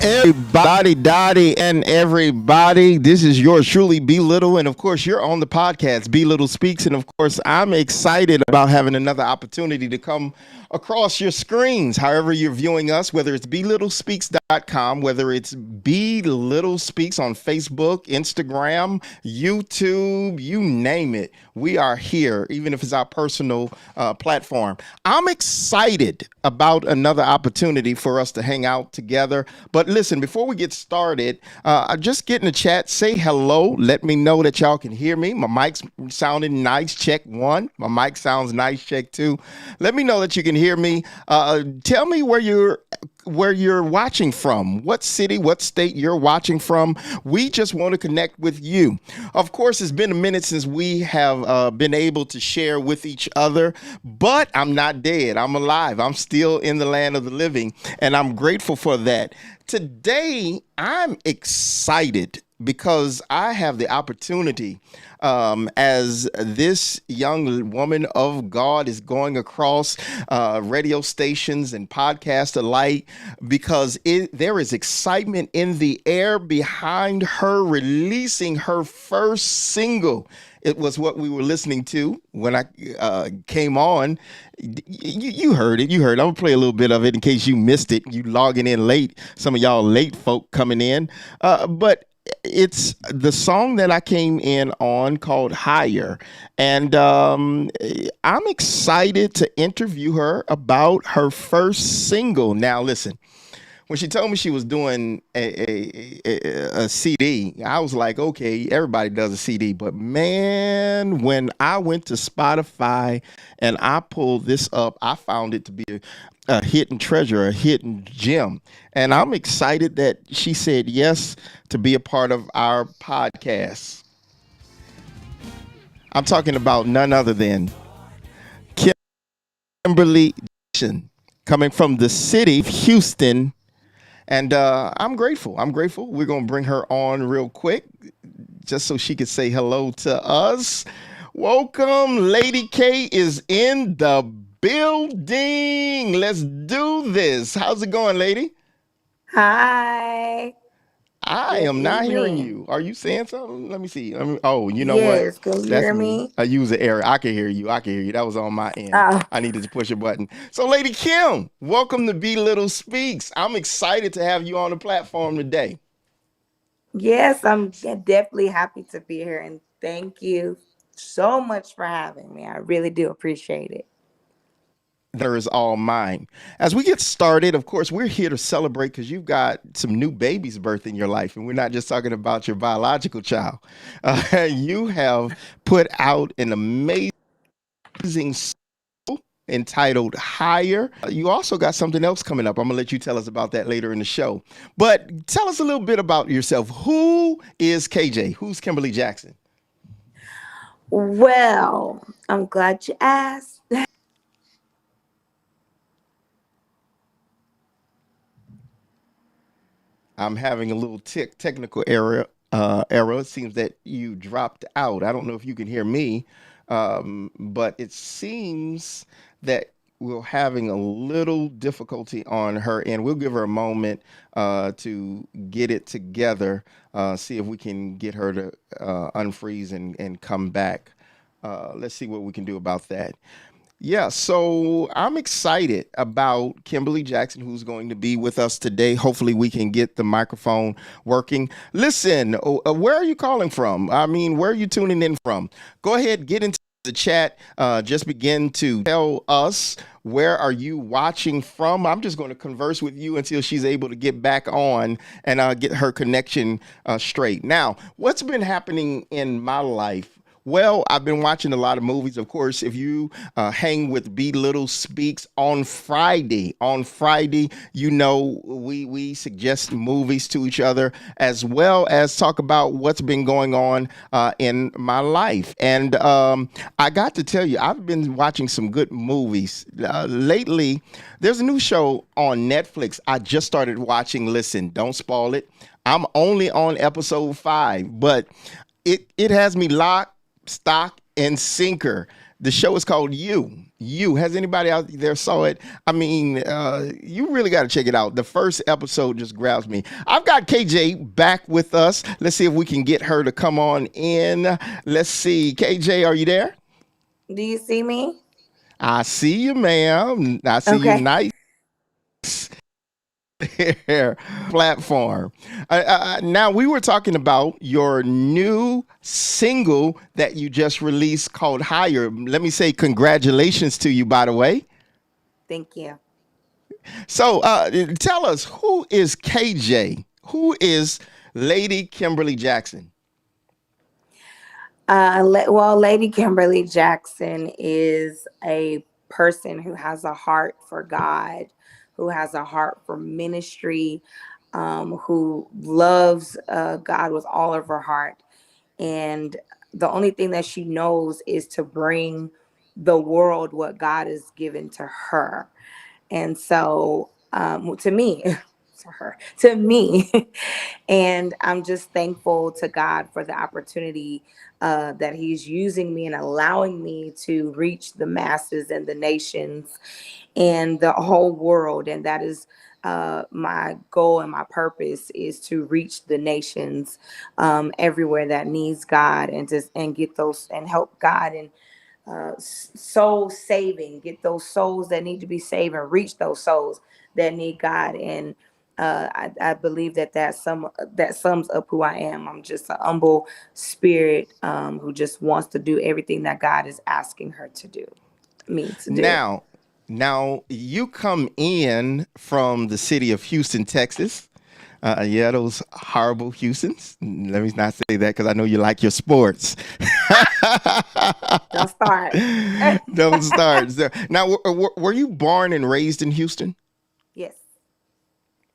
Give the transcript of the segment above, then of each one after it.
Everybody, Dottie, and everybody. This is yours truly, Be Little. And of course, you're on the podcast, Be Little Speaks. And of course, I'm excited about having another opportunity to come across your screens, however you're viewing us, whether it's belittlespeaks.com, whether it's Be Little Speaks on Facebook, Instagram, YouTube, you name it. We are here, even if it's our personal platform. I'm excited about another opportunity for us to hang out together. But listen, before we get started, just get in the chat, say hello. Let me know that y'all can hear me. My mic's sounding nice. Check one. My mic sounds nice. Check two. Let me know that you can hear me. Tell me where you're watching from, what city, what state you're watching from. We just want to connect with you. Of course, it's been a minute since we have been able to share with each other, but I'm not dead. I'm alive. I'm still in the land of the living, and I'm grateful for that. Today, I'm excited because I have the opportunity as this young woman of God is going across radio stations and podcasts alike, because there is excitement in the air behind her releasing her first single. It was what we were listening to when I came on. You heard it. You heard it. I'm going to play a little bit of it in case you missed it. You logging in late. Some of y'all late folk coming in. But it's the song that I came in on called Higher. And I'm excited to interview her about her first single. Now, listen. When she told me she was doing a CD, I was like, okay, everybody does a CD. But man, when I went to Spotify and I pulled this up, I found it to be a hidden treasure, a hidden gem. And I'm excited that she said yes to be a part of our podcast. I'm talking about none other than Kimberly, coming from the city of Houston. And I'm grateful. We're going to bring her on real quick just so she could say hello to us. Welcome. Lady K is in the building. Let's do this. How's it going, lady? Hi. I Good am not hearing evening. you. Are you saying something? Let me see. Oh, you know what? Yes, can you That's hear me. me? I use the error. I can hear you. That was on my end. Oh, I needed to push a button. So, Lady Kim, welcome to Be Little Speaks. I'm excited to have you on the platform today. yes, I'm definitely happy to be here and thank you so much for having me. I really do appreciate it. There is all mine. As we get started, of course, we're here to celebrate because you've got some new babies birth in your life, and we're not just talking about your biological child. You have put out an amazing entitled Higher. You also got something else coming up. I'm going to let you tell us about that later in the show. But tell us a little bit about yourself. Who is KJ? Who's Kimberly Jackson? Well, I'm glad you asked. I'm having a little technical error. Error. It seems that you dropped out. I don't know if you can hear me, but it seems that we're having a little difficulty on her end. We'll give her a moment to get it together. See if we can get her to unfreeze and come back. Let's see what we can do about that. Yeah, so I'm excited about Kimberly Jackson, who's going to be with us today. Hopefully, we can get the microphone working. Listen, where are you calling from? I mean, where are you tuning in from? Go ahead, get into the chat. Just begin to tell us where are you watching from. I'm just going to converse with you until she's able to get back on and get her connection straight. Now, what's been happening in my life? Well, I've been watching a lot of movies. Of course, if you hang with Be Little Speaks on Friday, you know we suggest movies to each other as well as talk about what's been going on in my life. And I got to tell you, I've been watching some good movies lately. There's a new show on Netflix I just started watching. Listen, don't spoil it. I'm only on episode 5, but it has me locked, stock, and sinker. The show is called You. You. Has anybody out there saw it? I mean, you really got to check it out. The first episode just grabs me. I've got KJ back with us. Let's see if we can get her to come on in. Let's see. KJ, are you there? Do you see me? I see you, ma'am. I see you Okay. nice here. Platform. Now, we were talking about your new single that you just released called Higher. Let me say congratulations to you, by the way. Thank you. So tell us, who is KJ? Who is Lady Kimberly Jackson? Well, Lady Kimberly Jackson is a person who has a heart for God, who has a heart for ministry, who loves God with all of her heart. And the only thing that she knows is to bring the world what God has given to her. And so, to me, to her, to me, and I'm just thankful to God for the opportunity that He's using me and allowing me to reach the masses and the nations and the whole world. And that is my goal and my purpose is to reach the nations everywhere that needs God and just and get those and help God and soul saving, get those souls that need to be saved and reach those souls that need God. And I believe that that sums up who I am. I'm just a humble spirit who just wants to do everything that God is asking her to do, me to do. Now, now you come in from the city of Houston, Texas. Yeah, those horrible Houstons. Let me not say that because I know you like your sports. Don't start. Don't start. Now, were you born and raised in Houston? Yes,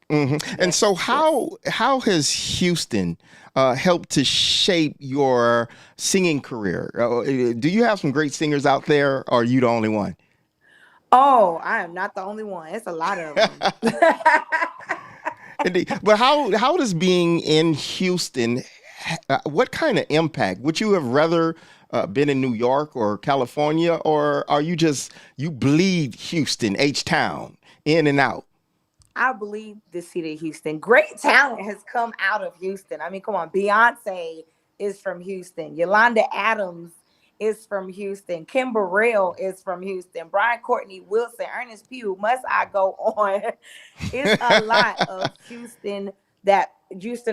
And yes, so, yes. how has Houston helped to shape your singing career? Do you have some great singers out there, or are you the only one? Oh, I am not the only one. It's a lot of them. Indeed. But how does being in Houston, what kind of impact? Would you have rather been in New York or California, or are you just you bleed Houston, H Town, in and out? I believe the city of Houston. Great talent has come out of Houston. I mean, come on. Beyonce is from Houston. Yolanda Adams is from Houston. Kim Burrell is from Houston. Brian Courtney Wilson, Ernest Pugh. Must I go on? It's a lot of Houston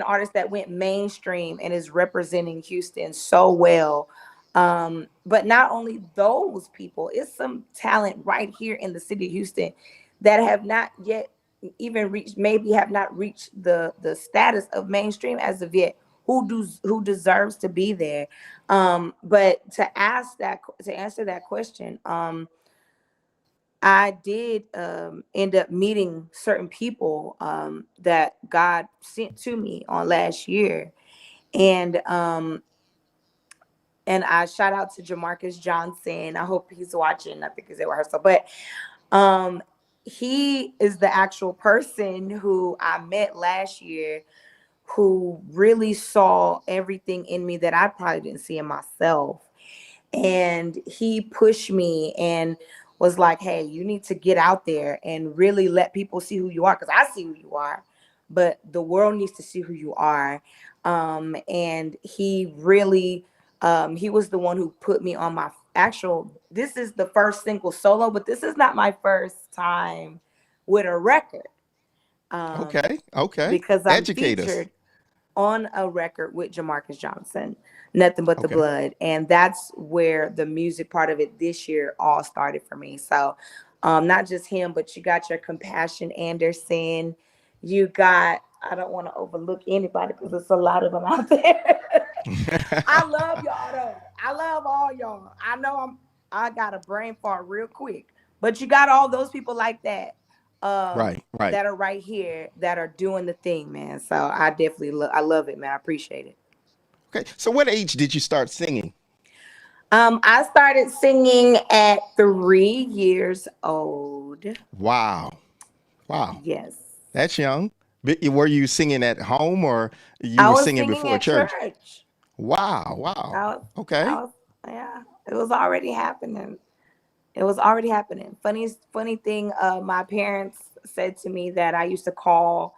artists that went mainstream and is representing Houston so well. But not only those people, it's some talent right here in the city of Houston that have not yet even reached, maybe have not reached the status of mainstream as of yet, who deserves to be there. But to answer that question, I did end up meeting certain people that God sent to me on last year, and I shout out to Jamarcus Johnson. I hope he's watching. I think he's at rehearsal, but um, he is the actual person who I met last year, who really saw everything in me that I probably didn't see in myself. And he pushed me and was like, hey, you need to get out there and really let people see who you are, because I see who you are, but the world needs to see who you are. And he really he was the one who put me on my actual, this is the first single solo, but this is not my first time with a record, um, Okay, okay. because I'm Educate us. featured on a record with Jamarcus Johnson, Nothing But the Okay. Blood. And that's where the music part of it this year all started for me. So not just him, but you got your Compassion Anderson. You got, I don't want to overlook anybody because there's a lot of them out there. I love y'all though. I love all y'all. I got a brain fart real quick. But you got all those people like that Right, right. that are right here that are doing the thing, man. So I definitely I love it, man. I appreciate it. Okay. So, what age did you start singing? I started singing at 3 years old. Wow, wow. Yes. That's young. Were you singing at home or you I were was singing singing before at church? church. Wow, wow. I was, I Okay, was Yeah, it was already happening. It was already happening. Funny thing. My parents said to me that I used to call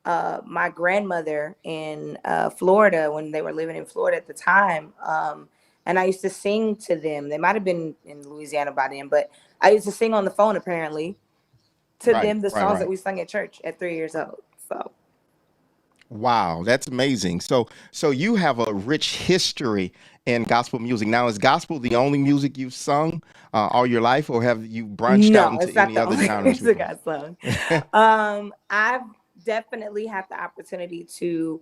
my grandmother in Florida when they were living in Florida at the time. And I used to sing to them. They might have been in Louisiana by then, but I used to sing on the phone apparently to Right, them the right, songs that right. we sung at church at 3 years old. So Wow, that's amazing. So you have a rich history in gospel music. Now, is gospel the only music you've sung all your life, or have you branched out no, into it's not any the other only genres music before? I sung. I've definitely had the opportunity to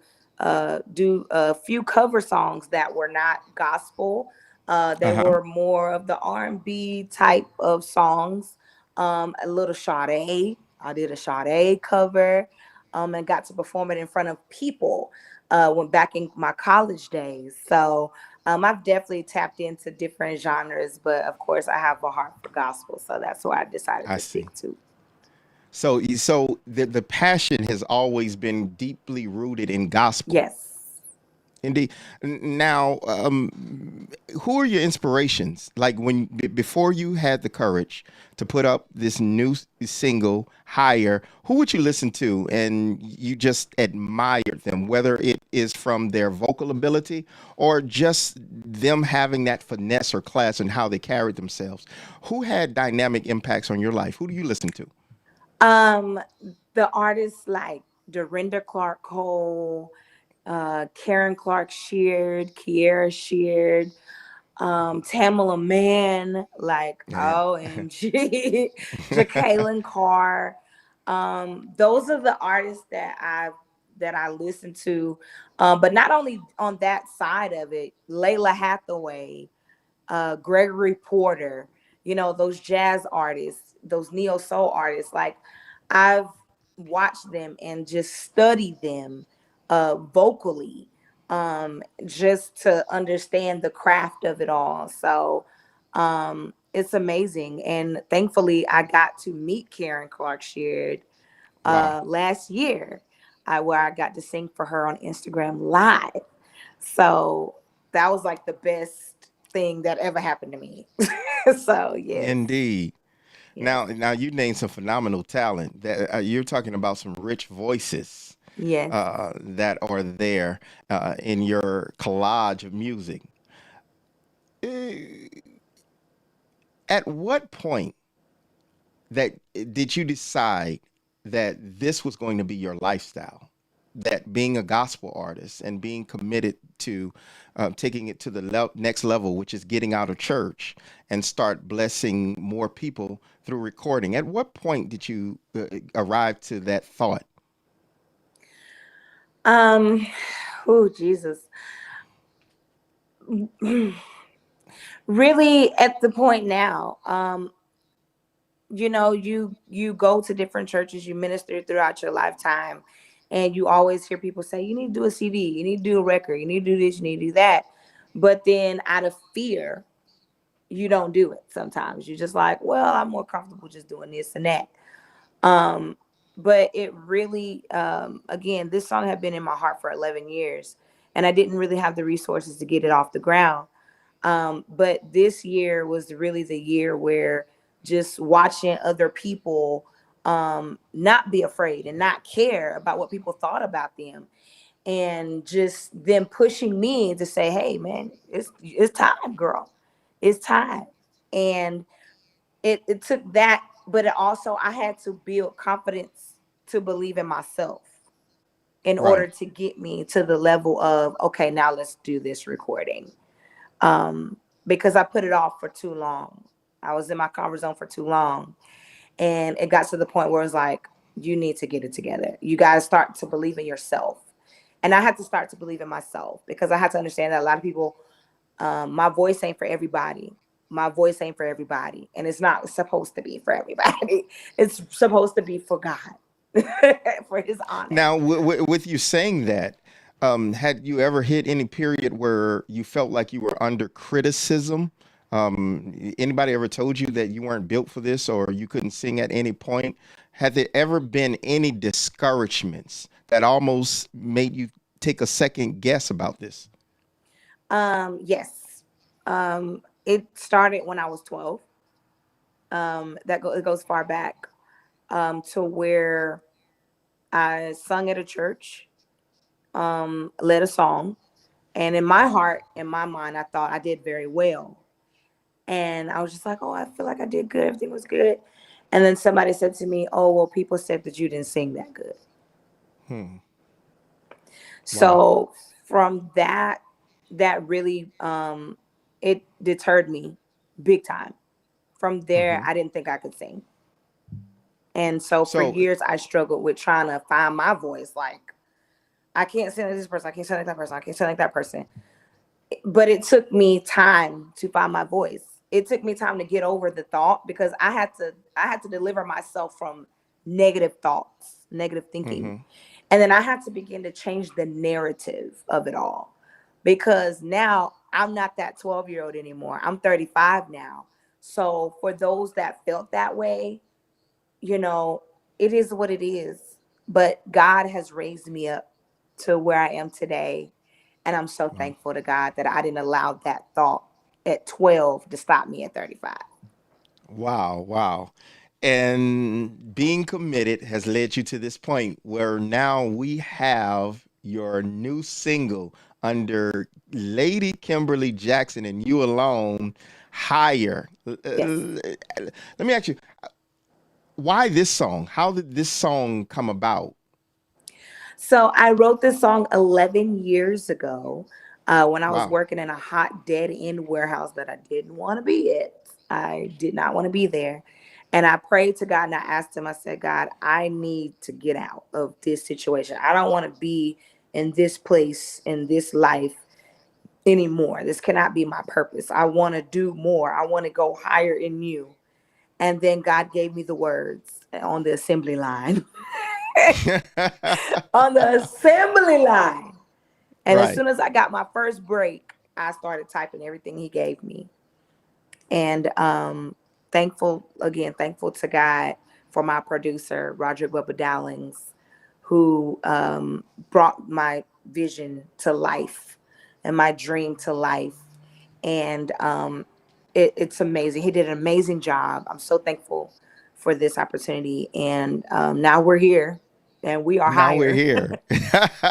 do a few cover songs that were not gospel. They Uh-huh. were more of the R&B type of songs. A little Sade. I did a Sade cover, and got to perform it in front of people. Went back in my college days, so I've definitely tapped into different genres, but of course, I have a heart for gospel, so that's what I decided I to see. stick to. So the passion has always been deeply rooted in gospel. Yes. Indeed. Now, who are your inspirations? Like before you had the courage to put up this new single, "Higher," who would you listen to and you just admired them, whether it is from their vocal ability or just them having that finesse or class and how they carried themselves? Who had dynamic impacts on your life? Who do you listen to? Um, the artists like Dorinda Clark Cole, Karen Clark Sheard, Kiera Sheard, Tamala Mann, like Yeah. OMG, Jacqueline Carr. Those are the artists that I listen to. But not only on that side of it, Layla Hathaway, Gregory Porter, those jazz artists, those neo soul artists. Like I've watched them and just studied them vocally, just to understand the craft of it all. So it's amazing. And thankfully, I got to meet Karen Clark Sheard Wow. last year, where I got to sing for her on Instagram Live. So that was like the best thing that ever happened to me. So yes, Indeed. yes, Now you named some phenomenal talent. That you're talking about some rich voices yes. that are there in your collage of music. Eh, At what point that did you decide that this was going to be your lifestyle? That being a gospel artist and being committed to taking it to the next level, which is getting out of church and start blessing more people through recording. At what point did you arrive to that thought? Um, oh Jesus. Really at the point now. You go to different churches, you minister throughout your lifetime, and you always hear people say, you need to do a CD, you need to do a record, you need to do this, you need to do that. But then out of fear, you don't do it sometimes. You're just like, well, I'm more comfortable just doing this and that. Um, but it really, again, this song had been in my heart for 11 years, and I didn't really have the resources to get it off the ground. But this year was really the year where just watching other people not be afraid and not care about what people thought about them, and just them pushing me to say, hey man, it's time, girl. It's time. And it took that, but it also I had to build confidence to believe in myself in order Right. to get me to the level of, okay, now let's do this recording. Because I put it off for too long. I was in my comfort zone for too long. And it got to the point where it's like, you need to get it together. You got to start to believe in yourself. And I had to start to believe in myself because I had to understand that a lot of people, my voice ain't for everybody. My voice ain't for everybody. And it's not supposed to be for everybody. It's supposed to be for God, for his honor. Now, with you saying that, had you ever hit any period where you felt like you were under criticism? Anybody ever told you that you weren't built for this or you couldn't sing at any point? Had there ever been any discouragements that almost made you take a second guess about this? Yes. It started when I was 12. It goes far back, to where I sung at a church, led a song, and in my heart, in my mind, I thought I did very well. And I was just like, oh, I feel like I did good. Everything was good. And then somebody said to me, oh, well, people said that you didn't sing that good. Hmm. Wow. So from that, that really, it deterred me big time. From there, Hmm. I didn't think I could sing. And so for So, years, I struggled with trying to find my voice. Like, I can't sing like this person. I can't sing like that person. I can't sing like that person. But it took me time to find my voice. It took me time to get over the thought, because I had to deliver myself from negative thoughts, negative thinking. hmm, And then I had to begin to change the narrative of it all, because now I'm not that 12-year-old anymore. I'm 35 now. So for those that felt that way, you know, it is what it is. But God has raised me up to where I am today. And I'm so wow. thankful to God that I didn't allow that thought at 12 to stop me at 35. Wow, wow. And being committed has led you to this point where now we have your new single under Lady Kimberly Jackson and you alone, Higher. Yes. Let me ask you, why this song? How did this song come about? So I wrote this song 11 years ago, when I was Wow. working in a hot dead end warehouse that I didn't want to be at. I did not want to be there. And I prayed to God and I asked him, I said, God, I need to get out of this situation. I don't want to be in this place, in this life anymore. This cannot be my purpose. I want to do more. I want to go higher in you. And then God gave me the words on the assembly line. On the assembly line. And as Right. soon as I got my first break, I started typing everything he gave me. And thankful to God for my producer, Rodrick Bubba Dowlings, who brought my vision to life and my dream to life. And it's amazing. He did an amazing job. I'm so thankful for this opportunity. And now we're here and we are Now we're higher. here.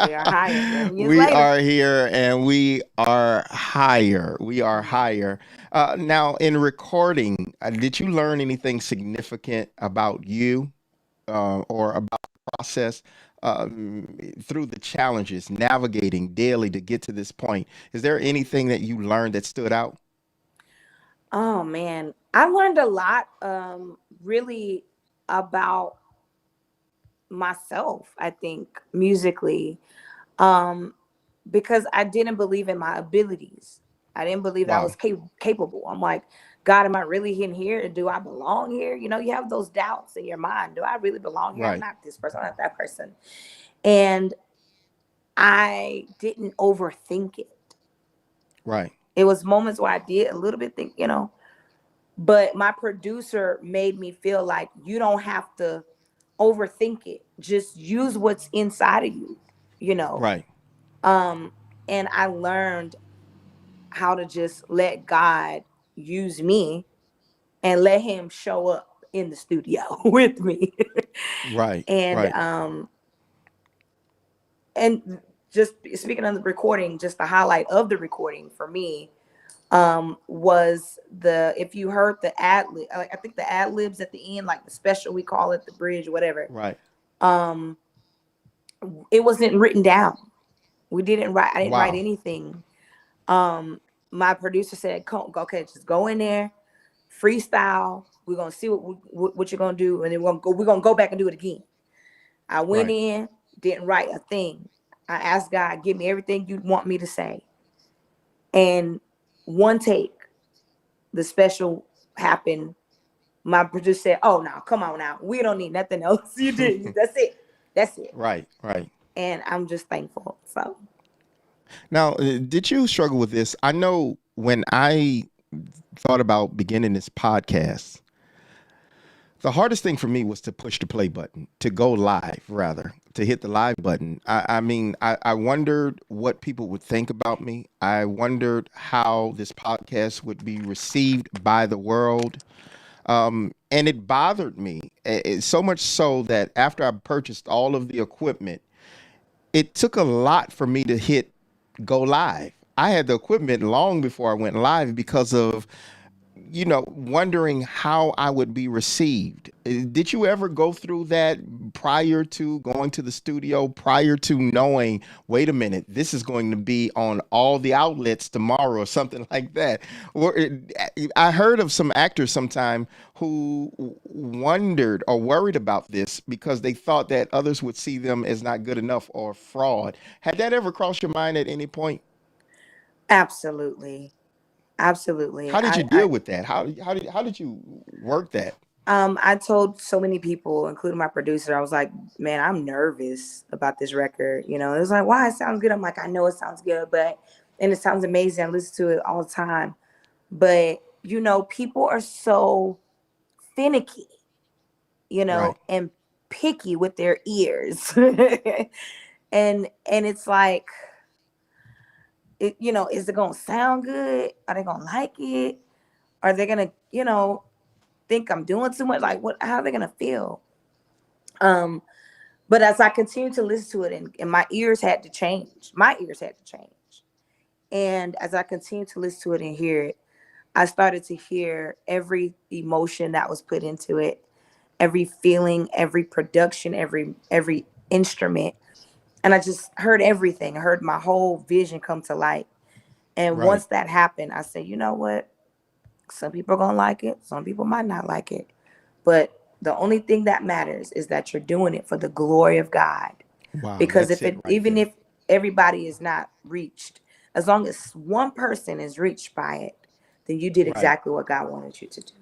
We are higher 11 years We later. are here and we are higher. We are higher. Now, in recording, did you learn anything significant about you or about the process through the challenges, navigating daily to get to this point? Is there anything that you learned that stood out? Oh man, I learned a lot, really, about myself. I think musically, um, because I didn't believe in my abilities. I didn't believe that I Wow. was capable. I'm like, God, am I really in here? Do I belong here? You know, you have those doubts in your mind. Do I really belong here? I'm Right. not this person. I'm not that person. And I didn't overthink it. Right. It was moments where I did a little bit think, but my producer made me feel like you don't have to overthink it. Just use what's inside of you, you know. Right. Um, and I learned how to just let God use me and let him show up in the studio with me. Right. and Right. um and just speaking of the recording, just the highlight of the recording for me was the if you heard the ad lib, I think the ad libs at the end, like the special, we call it the bridge, whatever. Right. um it wasn't written down. We didn't write I didn't write Wow. anything. My producer said, okay, just go in there, freestyle. We're gonna see what you're gonna do, and then we're gonna go back and do it again. I went Right. in, didn't write a thing. I asked God, give me everything you want me to say. And one take, the special happened. My producer said, oh no, come on now. We don't need nothing else. You did. That's it. That's it. Right. Right. And I'm just thankful. So Now, did you struggle with this? I know when I thought about beginning this podcast, The hardest thing for me was to push the play button, to go live, rather, to hit the live button. I mean, I wondered what people would think about me. I wondered how this podcast would be received by the world. And it bothered me so much so that after I purchased all of the equipment, it took a lot for me to hit go live. I had the equipment long before I went live because of, wondering how I would be received. Did you ever go through that prior to going to the studio, prior to knowing, wait a minute, this is going to be on all the outlets tomorrow or something like that? I heard of some actors sometime who wondered or worried about this because they thought that others would see them as not good enough or fraud. Had that ever crossed your mind at any point? Absolutely. Absolutely. How did you deal with that? How did you work that? I told so many people, including my producer, I was like, man, I'm nervous about this record. It was like, why? It sounds good. I'm like, I know it sounds good, and it sounds amazing. I listen to it all the time. But, people are so finicky, Right. and picky with their ears. and it's like, is it going to sound good? Are they going to like it? Are they going to, think I'm doing too much? Like, how are they going to feel? But as I continued to listen to it, and my ears had to change. My ears had to change. And as I continued to listen to it and hear it, I started to hear every emotion that was put into it, every feeling, every production, every instrument. And I just heard everything. I heard my whole vision come to light. And Right. once that happened, I said, you know what? Some people are going to like it. Some people might not like it. But the only thing that matters is that you're doing it for the glory of God. Wow, Because that's it right even there. if everybody is not reached, as long as one person is reached by it, then you did Right. exactly what God wanted you to do.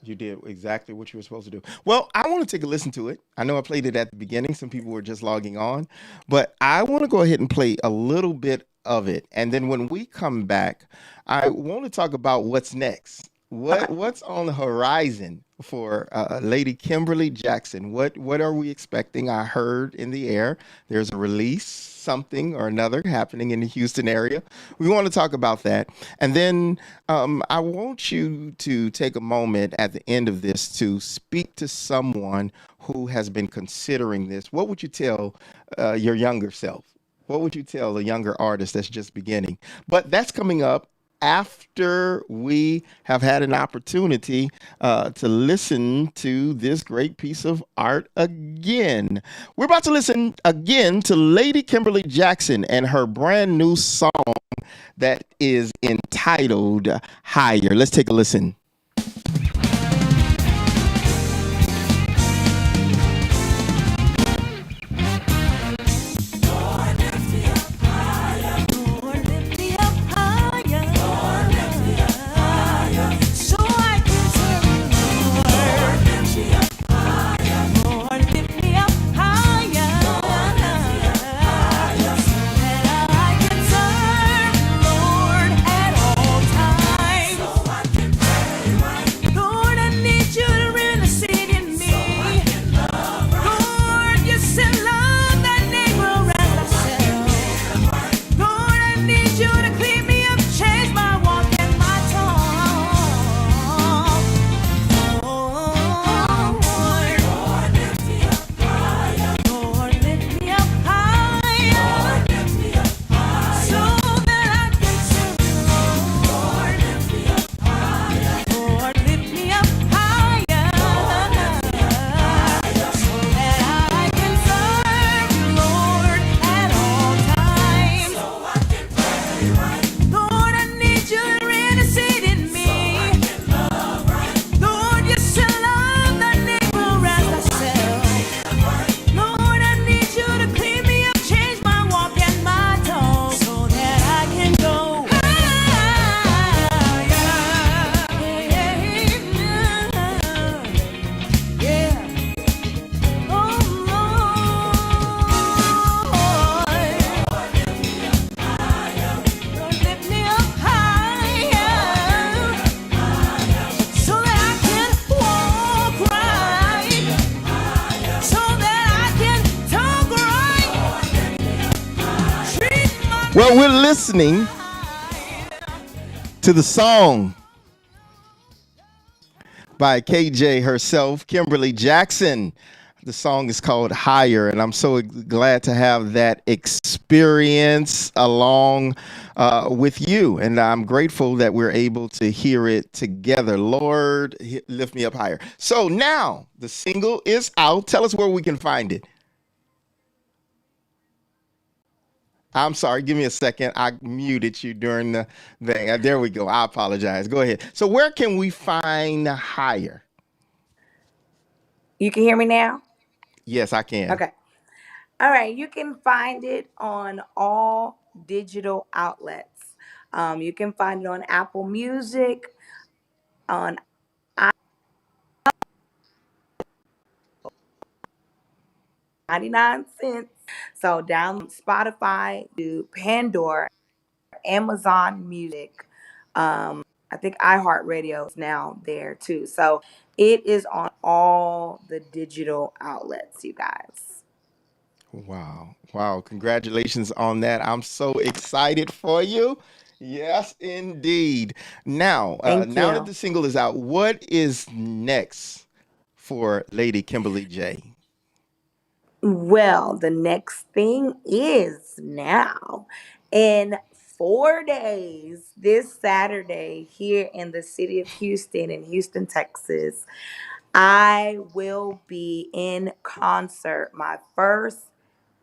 You did exactly what you were supposed to do. Well, I want to take a listen to it. I know I played it at the beginning. Some people were just logging on, but I want to go ahead and play a little bit of it. And then when we come back, I want to talk about what's next. Okay. What's on the horizon for Lady Kimberly Jackson? What are we expecting? I heard in the air there's a release, something or another happening in the Houston area. We want to talk about that, and then I want you to take a moment at the end of this to speak to someone who has been considering this. What would you tell your younger self? What would you tell a younger artist that's just beginning? But that's coming up after we have had an opportunity to listen to this great piece of art again. We're about to listen again to Lady Kimberly Jackson and her brand new song that is entitled Higher. Let's take a listen. Well, we're listening to the song by KJ herself, Kimberly Jackson. The song is called Higher, and I'm so glad to have that experience along with you. And I'm grateful that we're able to hear it together. Lord, lift me up higher. So now the single is out. Tell us where we can find it. I'm sorry. Give me a second. I muted you during the thing. There we go. I apologize. Go ahead. So where can we find Higher? You can hear me now? Yes, I can. Okay. All right. You can find it on all digital outlets. You can find it on Apple Music, on 99 cents. So download Spotify, to Pandora, Amazon Music. I think iHeartRadio is now there too. So it is on all the digital outlets, you guys. Wow. Wow. Congratulations on that. I'm so excited for you. Yes, indeed. Thank Now that you. the single is out, what is next for Lady Kimberly J? Well, the next thing is now in 4 days, this Saturday, here in the city of Houston, in Houston, Texas, I will be in concert, my first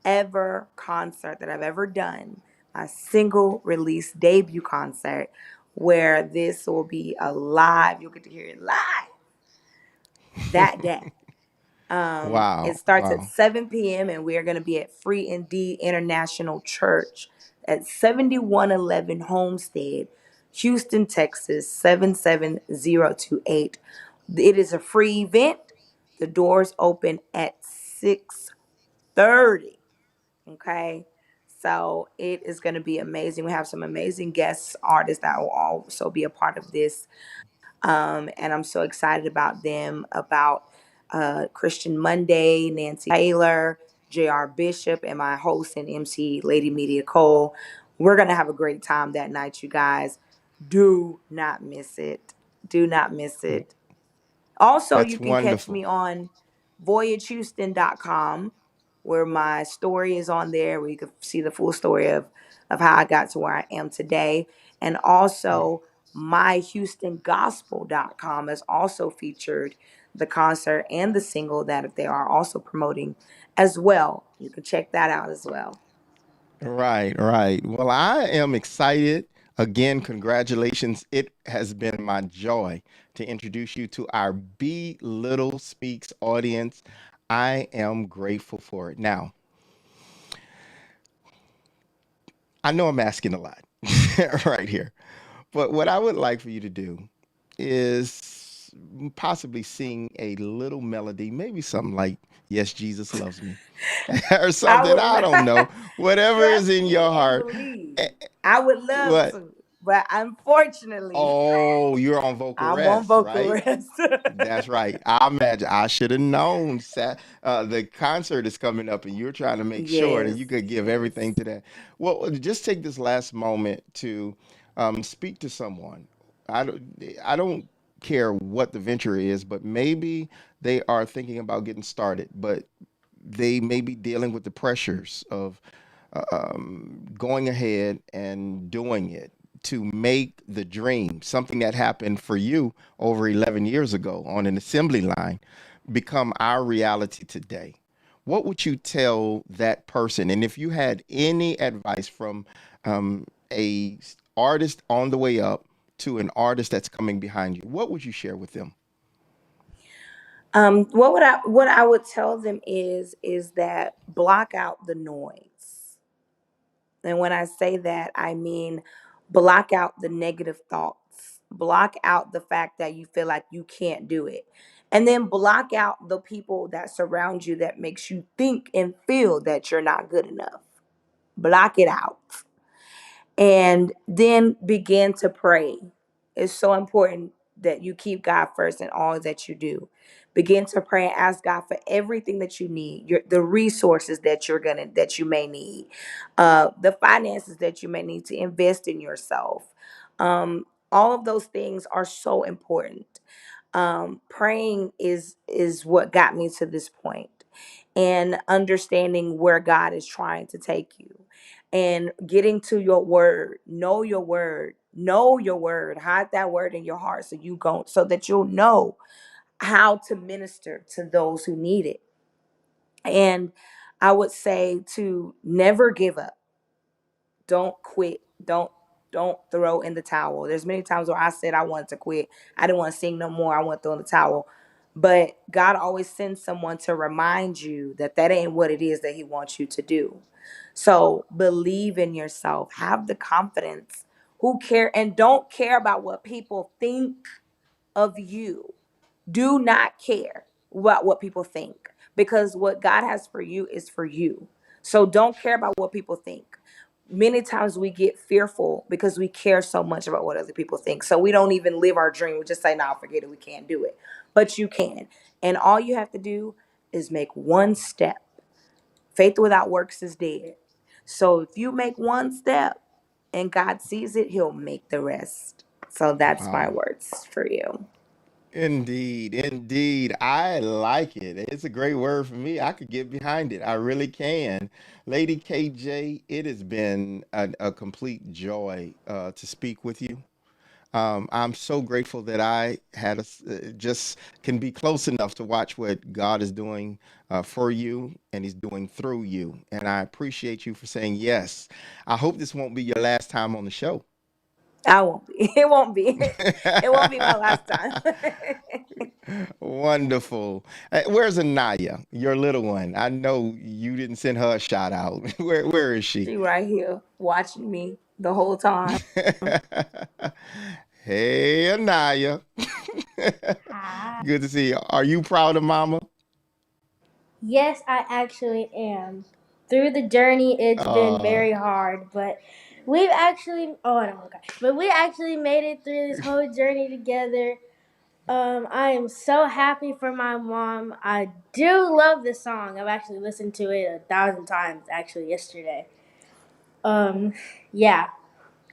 ever concert that I've ever done, my single release debut concert, where this will be a live, you'll get to hear it live that day. It Wow. starts at Wow. 7 p.m. and we are going to be at Free Indeed International Church at 7111 Homestead, Houston, Texas 77028. It is a free event. The doors open at 6:30. Okay. So it is going to be amazing. We have some amazing guest artists that will also be a part of this, and I'm so excited about them, about Christian Monday, Nancy Taylor, J.R. Bishop, and my host and MC, Lady Media Cole. We're going to have a great time that night, you guys. Do not miss it. Do not miss it. Also, you That's can catch wonderful. me on voyagehouston.com, where my story is on there, where you can see the full story of how I got to where I am today. And also, myhoustongospel.com has also featured the concert and the single that they are also promoting as well. You can check that out as well. Right, right. Well, I am excited. Again, congratulations. It has been my joy to introduce you to our Be Little Speaks audience. I am grateful for it. Now, I know I'm asking a lot right here, but what I would like for you to do is possibly sing a little melody, maybe something like Yes, Jesus Loves Me, or I something. I would don't know. Whatever is trust in me your and heart. believe. Eh, I would love What? to, but unfortunately, Oh, you're on vocal I'm on rest, vocal right? rest. That's right. I imagine I should have known. The concert is coming up, and you're trying to make sure that Yes, you could give everything yes. to that. Well, just take this last moment to speak to someone. I don't care what the venture is, but maybe they are thinking about getting started, but they may be dealing with the pressures of going ahead and doing it to make the dream, something that happened for you over 11 years ago on an assembly line, become our reality today. What would you tell that person? And if you had any advice from a artist on the way up to an artist that's coming behind you, what would you share with them? What I would tell them is that block out the noise. And when I say that, I mean block out the negative thoughts. Block out the fact that you feel like you can't do it. And then block out the people that surround you that makes you think and feel that you're not good enough. Block it out. And then begin to pray. It's so important that you keep God first in all that you do, Begin to pray and ask God for everything that you need, the resources that you may need, the finances that you may need to invest in yourself. All of those things are so important. Praying is what got me to this point, and understanding where God is trying to take you, and getting to your word. Know your word. Know your word. Hide that word in your heart so that you'll know how to minister to those who need it. And I would say to never give up. Don't quit. Don't throw in the towel. There's many times where I said I wanted to quit. I didn't want to sing no more. I want to throw in the towel. But God always sends someone to remind you that that ain't what it is that he wants you to do. So believe in yourself. Have the confidence. Who care and don't care about what people think of you. Do not care about what people think, because what God has for you is for you. So don't care about what people think. Many times we get fearful because we care so much about what other people think. So we don't even live our dream. We just say, "No, forget it. We can't do it." But you can. And all you have to do is make one step. Faith without works is dead. So if you make one step and God sees it, he'll make the rest. So that's my Wow. words for you. Indeed, indeed. I like it. It's a great word for me. I could get behind it. I really can. Lady KJ, it has been a complete joy to speak with you. I'm so grateful that I just can be close enough to watch what God is doing for you and He's doing through you. And I appreciate you for saying yes. I hope this won't be your last time on the show. I won't be. It won't be. It won't be my last time. Wonderful. Where's Anaya, your little one? I know you didn't send her a shout out. Where is she? She right here watching me the whole time. Hey, Anaya. Hi. Good to see you. Are you proud of Mama? Yes, I actually am. Through the journey, it's been Uh, very hard, but we've actually, oh, no, okay. But we actually made it through this whole journey together. I am so happy for my mom. I do love this song. I've actually listened to it 1,000 times, actually, yesterday. Um, yeah,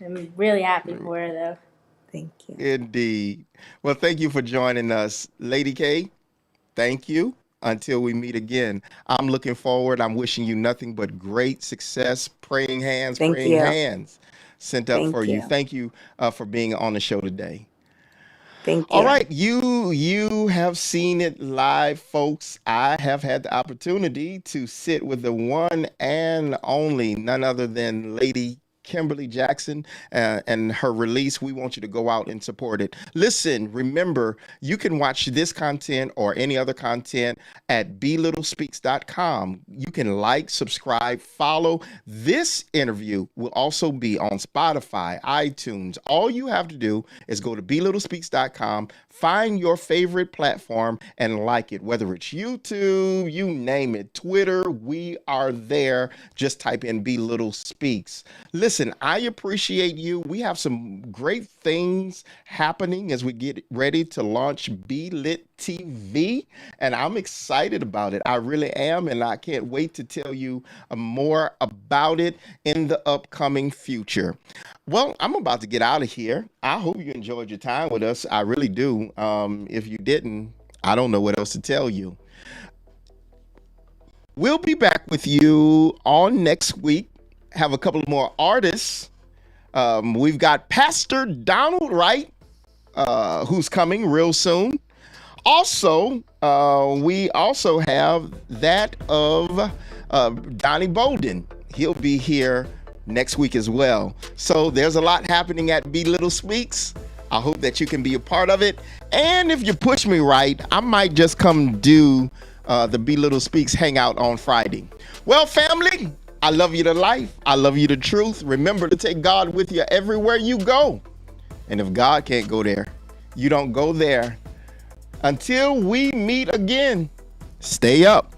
I'm really happy for her, though. Thank you. Indeed. Well, thank you for joining us, Lady K. Thank you. Until we meet again, I'm looking forward. I'm wishing you nothing but great success. Thank Praying you. hands sent up for Thank you. you. Thank you for being on the show today. Thank All you. right, you have seen it live, folks. I have had the opportunity to sit with the one and only, none other than Lady Kimberly Jackson and her release. We want you to go out and support it. Listen, remember, you can watch this content or any other content at belittlespeaks.com. You can like, subscribe, follow. This interview will also be on Spotify, iTunes. All you have to do is go to belittlespeaks.com, find your favorite platform and like it, whether it's YouTube, you name it, Twitter, we are there. Just type in Be Little Speaks. Listen, I appreciate you. We have some great things happening as we get ready to launch Be Lit TV, and I'm excited about it. I really am, and I can't wait to tell you more about it in the upcoming future. Well, I'm about to get out of here. I hope you enjoyed your time with us. I really do. If you didn't, I don't know what else to tell you. We'll be back with you on next week. Have a couple more artists. We've got Pastor Donald Wright, who's coming real soon. Also, we also have that of Donnie Bolden. He'll be here next week as well. So there's a lot happening at Be Little Speaks. I hope that you can be a part of it. And if you push me right, I might just come do the Be Little Speaks hangout on Friday. Well, family, I love you to life. I love you to truth. Remember to take God with you everywhere you go. And if God can't go there, you don't go there. Until we meet again, stay up.